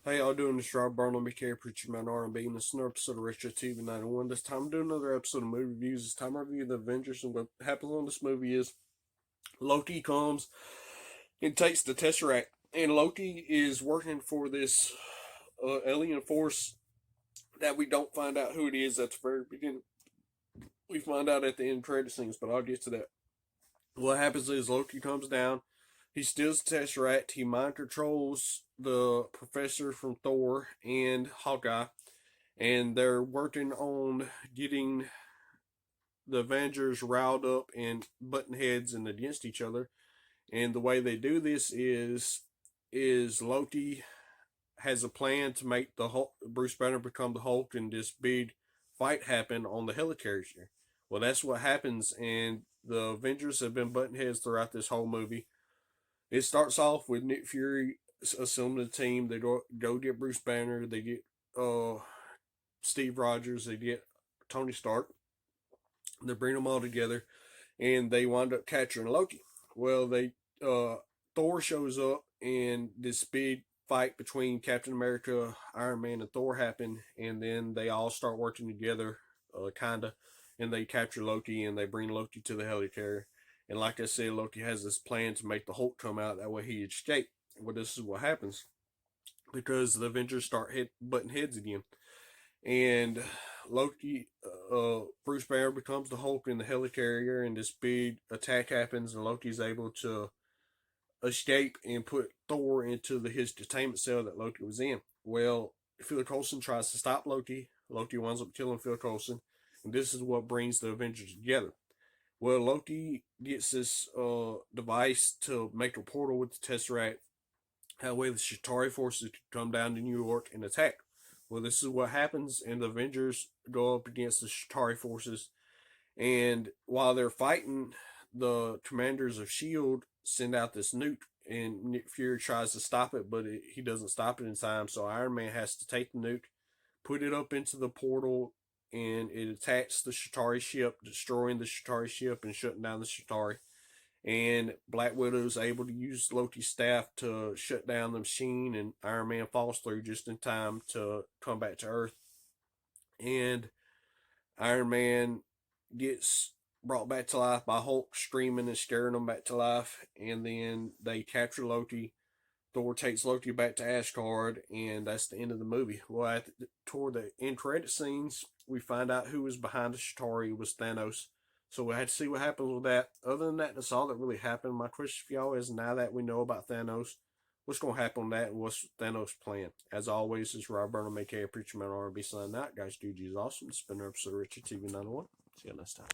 Hey, y'all doing this Rob Barnum, BK, Preacher Man R&B, and this is another episode of Retro TV 91. This time I'm doing another episode of movie reviews. This time I review the Avengers, and what happens on this movie is Loki comes and takes the Tesseract, and Loki is working for this alien force that we don't find out who it is at the very beginning. We find out at the end credit scenes, but I'll get to that. What happens is Loki comes down, he steals the Tesseract, he mind controls the professor from Thor and Hawkeye, and they're working on getting the Avengers riled up and button heads and against each other. And the way they do this is Loki has a plan to make the Hulk, Bruce Banner become the Hulk, and this big fight happen on the helicarrier. Well, that's what happens, and the Avengers have been button heads throughout this whole movie. It starts off with Nick Fury assuming the team. They go get Bruce Banner. They get Steve Rogers. They get Tony Stark. They bring them all together, and they wind up capturing Loki. Well, Thor shows up, and this big fight between Captain America, Iron Man, and Thor happen, and then they all start working together, kinda, and they capture Loki, and they bring Loki to the helicarrier. And like I said, Loki has this plan to make the Hulk come out. That way he escape. Well, this is what happens because the Avengers start butting heads again, and Loki, Bruce Banner becomes the Hulk in the helicarrier, and this big attack happens, and Loki's able to escape and put Thor into his detainment cell that Loki was in. Well, Phil Coulson tries to stop Loki. Loki winds up killing Phil Coulson, and this is what brings the Avengers together. Well, Loki gets this device to make a portal with the Tesseract. That way the Chitauri forces can come down to New York and attack. Well, this is what happens, and the Avengers go up against the Chitauri forces. And while they're fighting, the commanders of S.H.I.E.L.D. send out this nuke, and Nick Fury tries to stop it, but he doesn't stop it in time. So Iron Man has to take the nuke, put it up into the portal, and it attacks the Chitauri ship, destroying the Chitauri ship and shutting down the Chitauri. And Black Widow's able to use Loki's staff to shut down the machine, and Iron Man falls through just in time to come back to Earth. And Iron Man gets brought back to life by Hulk screaming and scaring him back to life, and then they capture Loki. Thor takes Loki back to Asgard, and that's the end of the movie. Well, toward the end credit scenes, we find out who was behind the Chitauri was Thanos. So we'll have to see what happens with that. Other than that, that's all that really happened. My question for y'all is, now that we know about Thanos, what's going to happen on that, and what's Thanos' plan? As always, this is Rob Burnham, aka Preacher Man R&B, signing out. Guys, dude, is awesome. It's been an episode of Richard TV 91. See you next time.